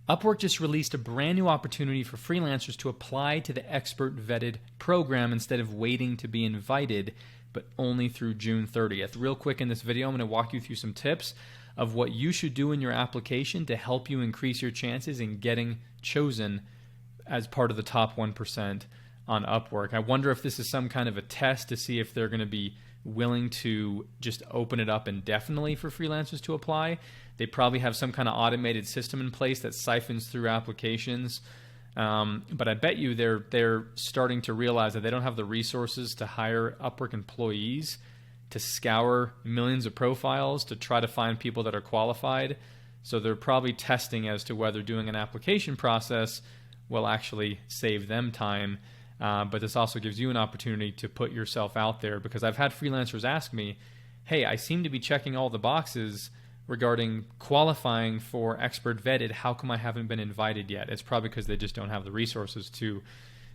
Upwork just released a brand new opportunity for freelancers to apply to the expert vetted program instead of waiting to be invited, but only through June 30th. Real quick in this video, I'm going to walk you through some tips of what you should do in your application to help you increase your chances in getting chosen as part of the top 1% on Upwork. I wonder if this is some kind of a test to see if they're going to be willing to just open it up indefinitely for freelancers to apply. They probably have some kind of automated system in place that siphons through applications. But I bet you they're starting to realize that they don't have the resources to hire Upwork employees to scour millions of profiles to try to find people that are qualified. So they're probably testing as to whether doing an application process will actually save them time. But this also gives you an opportunity to put yourself out there, because I've had freelancers ask me, hey, I seem to be checking all the boxes regarding qualifying for expert vetted. How come I haven't been invited yet? It's probably because they just don't have the resources to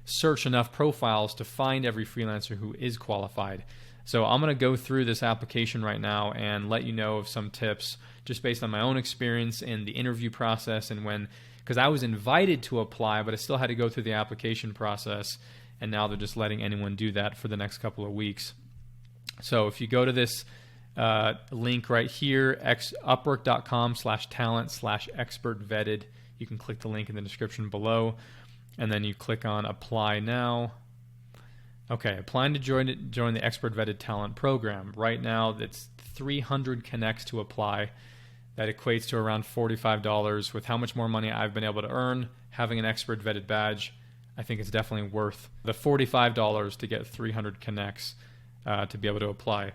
search enough profiles to find every freelancer who is qualified. So I'm going to go through this application right now and let you know of some tips just based on my own experience in the interview process, and because I was invited to apply, but I still had to go through the application process, and now they're just letting anyone do that for the next couple of weeks. So if you go to this link right here, upwork.com/talent/expert vetted. You can click the link in the description below, and then you click on apply now. Okay, applying to join the expert vetted talent program. Right now, it's 300 connects to apply. That equates to around $45. With how much more money I've been able to earn having an expert vetted badge, I think it's definitely worth the $45 to get 300 connects to be able to apply.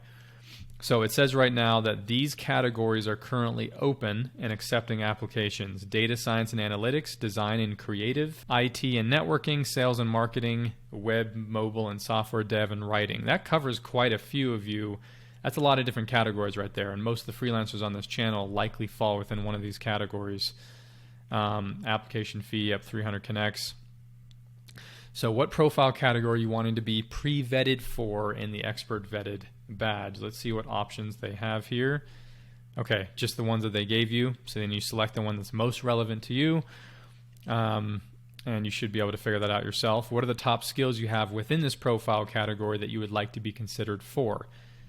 So it says right now that these categories are currently open and accepting applications: data science and analytics, design and creative, IT and networking, sales and marketing, web, mobile, and software dev, and writing. That covers quite a few of you. That's a lot of different categories right there, and most of the freelancers on this channel likely fall within one of these categories. Application fee up 300 connects. So what profile category are you wanting to be pre-vetted for in the expert vetted badge? Let's see what options they have here. Okay, just the ones that they gave you. So then you select the one that's most relevant to you, and you should be able to figure that out yourself. What are the top skills you have within this profile category that you would like to be considered for?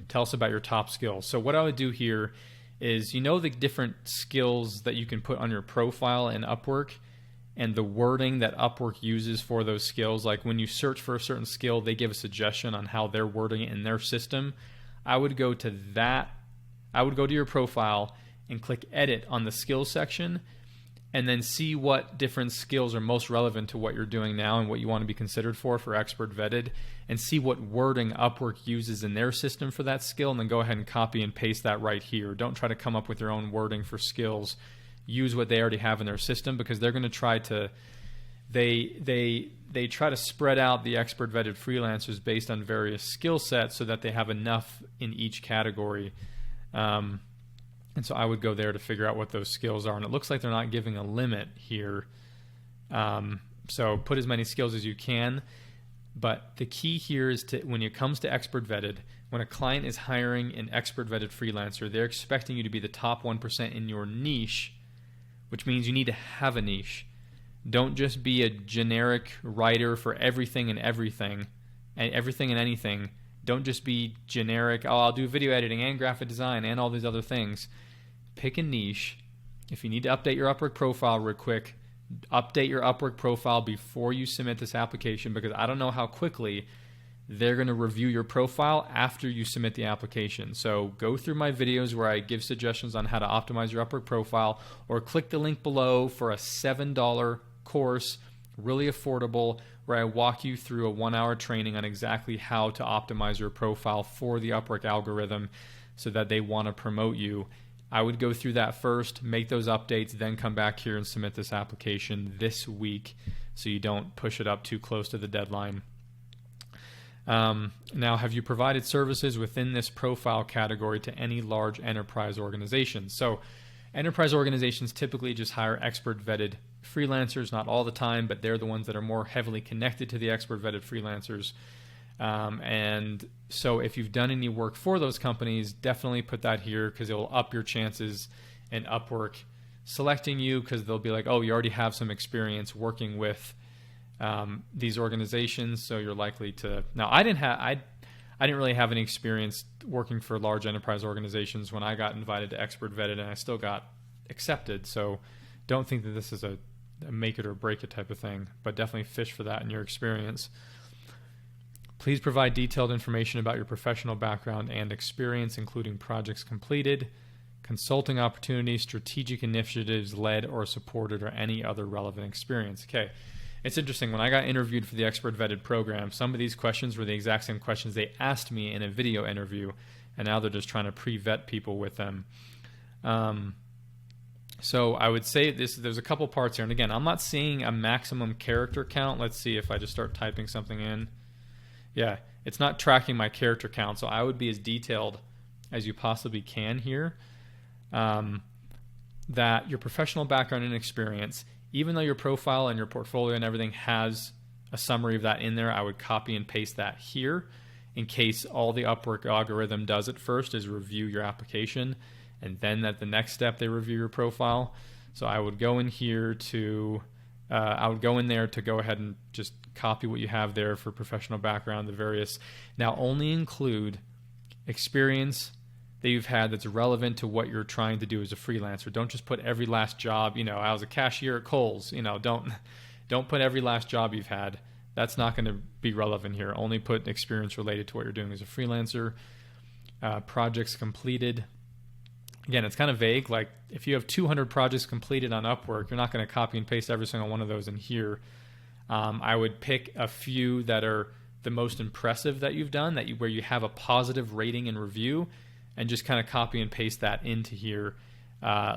Tell us about your top skills. So what I would do here is, the different skills that you can put on your profile in Upwork and the wording that Upwork uses for those skills. Like when you search for a certain skill, they give a suggestion on how they're wording it in their system. I would go to that. I would go to your profile and click edit on the skills section, and then see what different skills are most relevant to what you're doing now and what you want to be considered for expert vetted, and see what wording Upwork uses in their system for that skill, and then go ahead and copy and paste that right here. Don't try to come up with your own wording for skills. Use what they already have in their system, because they're going to try to they try to spread out the expert vetted freelancers based on various skill sets so that they have enough in each category. And so I would go there to figure out what those skills are. And it looks like they're not giving a limit here. So put as many skills as you can. But the key here is when it comes to expert vetted, when a client is hiring an expert vetted freelancer, they're expecting you to be the top 1% in your niche, which means you need to have a niche. Don't just be a generic writer for everything and anything. Don't just be generic, I'll do video editing and graphic design and all these other things. Pick a niche. If you need to update your Upwork profile real quick, update your Upwork profile before you submit this application, because I don't know how quickly they're going to review your profile after you submit the application. So go through my videos where I give suggestions on how to optimize your Upwork profile, or click the link below for a $7 course, really affordable, where I walk you through a 1-hour training on exactly how to optimize your profile for the Upwork algorithm so that they want to promote you. I would go through that first, make those updates, then come back here and submit this application this week so you don't push it up too close to the deadline. Now, have you provided services within this profile category to any large enterprise organizations? So enterprise organizations typically just hire expert vetted freelancers, not all the time, but they're the ones that are more heavily connected to the expert vetted freelancers. And so if you've done any work for those companies, definitely put that here, because it will up your chances in Upwork selecting you because they'll be like, oh, you already have some experience working with these organizations, so you're likely to. Now, I didn't really have any experience working for large enterprise organizations when I got invited to expert vetted, and I still got accepted. So don't think that this is a make it or break it type of thing, but definitely fish for that in your experience. Please provide detailed information about your professional background and experience, including projects completed, consulting opportunities, strategic initiatives led or supported, or any other relevant experience. Okay. It's interesting. When I got interviewed for the expert vetted program, some of these questions were the exact same questions they asked me in a video interview, and now they're just trying to pre-vet people with them. So I would say there's a couple parts here. And again, I'm not seeing a maximum character count. Let's see if I just start typing something in. Yeah, it's not tracking my character count, so I would be as detailed as you possibly can here. That your professional background and experience, even though your profile and your portfolio and everything has a summary of that in there, I would copy and paste that here in case all the Upwork algorithm does at first is review your application, and then at the next step they review your profile. So I would go in here to, I would go in there to go ahead and just copy what you have there for professional background, the various. Now only include experience that you've had that's relevant to what you're trying to do as a freelancer. Don't just put every last job, I was a cashier at Kohl's, don't put every last job you've had. That's not going to be relevant here. Only put experience related to what you're doing as a freelancer. Projects completed. Again, it's kind of vague. Like if you have 200 projects completed on Upwork, you're not going to copy and paste every single one of those in here. I would pick a few that are the most impressive that you've done, where you have a positive rating and review, and just kind of copy and paste that into here.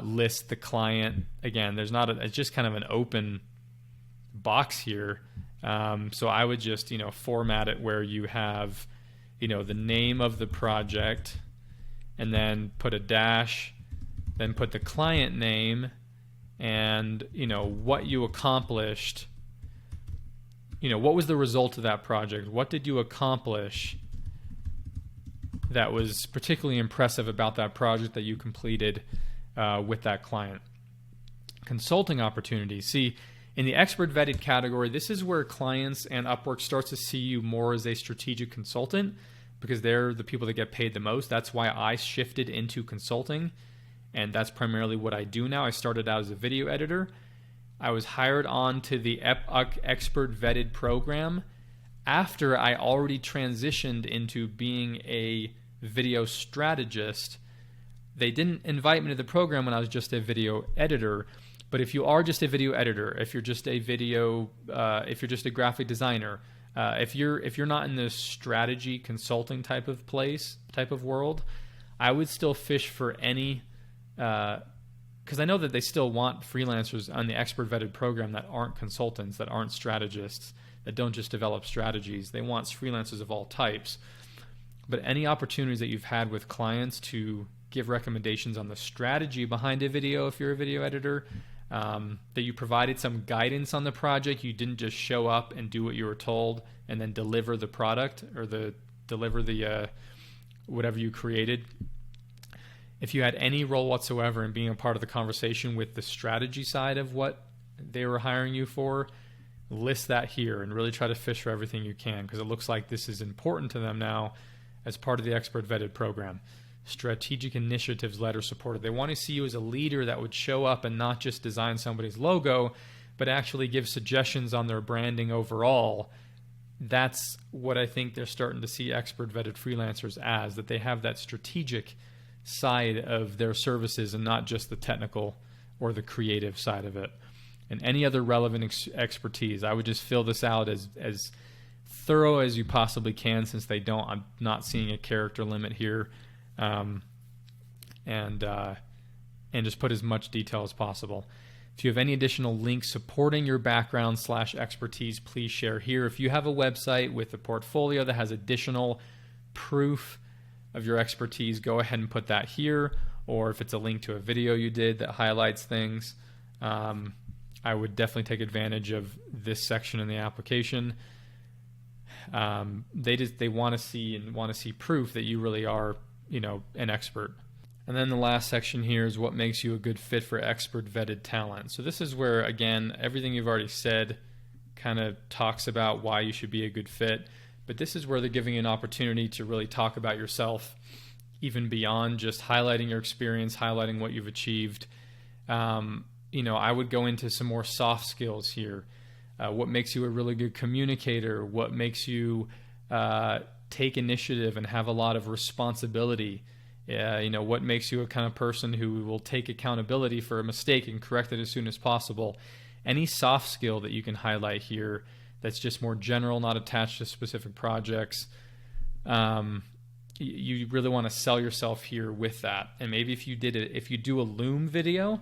List the client. Again, it's just kind of an open box here. So I would just, format it where you have, the name of the project, and then put a dash, then put the client name, and, what you accomplished. What was the result of that project? What did you accomplish that was particularly impressive about that project that you completed with that client? Consulting opportunities. See, in the expert vetted category, this is where clients and Upwork starts to see you more as a strategic consultant, because they're the people that get paid the most. That's why I shifted into consulting, and that's primarily what I do now. I started out as a video editor. I was hired on to the expert vetted program after I already transitioned into being a video strategist. They didn't invite me to the program when I was just a video editor. But if you are just a video editor, if you're just a graphic designer, if you're not in the strategy consulting type of world, I would still fish for any, because I know that they still want freelancers on the expert vetted program that aren't consultants, that aren't strategists, that don't just develop strategies. They want freelancers of all types. But any opportunities that you've had with clients to give recommendations on the strategy behind a video, if you're a video editor, that you provided some guidance on the project, you didn't just show up and do what you were told and then deliver the product or deliver the whatever you created. If you had any role whatsoever in being a part of the conversation with the strategy side of what they were hiring you for, list that here and really try to fish for everything you can, because it looks like this is important to them now as part of the expert vetted program. Strategic initiatives led or supported. They want to see you as a leader that would show up and not just design somebody's logo, but actually give suggestions on their branding overall. That's what I think they're starting to see expert vetted freelancers as, that they have that strategic side of their services and not just the technical or the creative side of it. And any other relevant expertise, I would just fill this out as thorough as you possibly can, since I'm not seeing a character limit here. And just put as much detail as possible. If you have any additional links supporting your background / expertise, please share here. If you have a website with a portfolio that has additional proof of your expertise, go ahead and put that here. Or if it's a link to a video you did that highlights things, I would definitely take advantage of this section in the application. They want to see proof that you really are, an expert. And then the last section here is what makes you a good fit for expert vetted talent. So this is where, again, everything you've already said kind of talks about why you should be a good fit. But this is where they're giving you an opportunity to really talk about yourself, even beyond just highlighting your experience, highlighting what you've achieved. I would go into some more soft skills here. What makes you a really good communicator? What makes you take initiative and have a lot of responsibility? What makes you a kind of person who will take accountability for a mistake and correct it as soon as possible? Any soft skill that you can highlight here that's just more general, not attached to specific projects. You really want to sell yourself here with that. And maybe if you do a Loom video,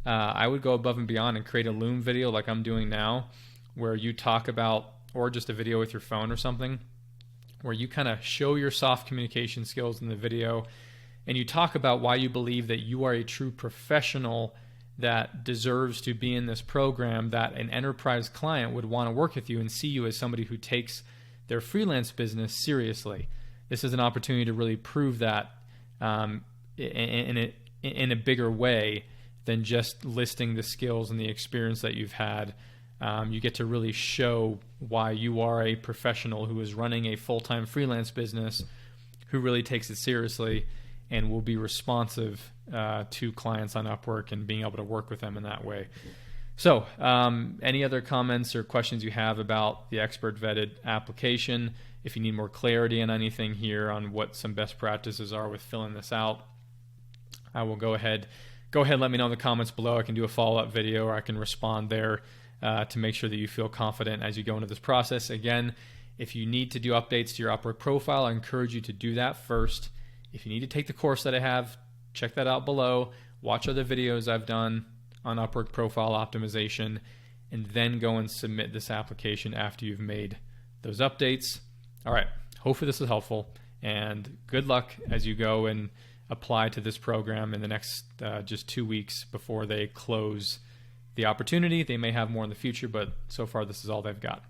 I would go above and beyond and create a Loom video like I'm doing now, where you talk about, or just a video with your phone or something, where you kind of show your soft communication skills in the video, and you talk about why you believe that you are a true professional that deserves to be in this program, that an enterprise client would want to work with you and see you as somebody who takes their freelance business seriously. This is an opportunity to really prove that in a bigger way than just listing the skills and the experience that you've had. You get to really show why you are a professional who is running a full-time freelance business, who really takes it seriously and will be responsive to clients on Upwork and being able to work with them in that way. So any other comments or questions you have about the expert vetted application? If you need more clarity on anything here on what some best practices are with filling this out, I will go ahead and let me know in the comments below. I can do a follow-up video, or I can respond there to make sure that you feel confident as you go into this process. Again, if you need to do updates to your Upwork profile, I encourage you to do that first. If you need to take the course that I have, check that out below. Watch other videos I've done on Upwork profile optimization, and then go and submit this application after you've made those updates. All right, hopefully this is helpful, and good luck as you go and apply to this program in the next just 2 weeks before they close the opportunity. They may have more in the future, but so far this is all they've got.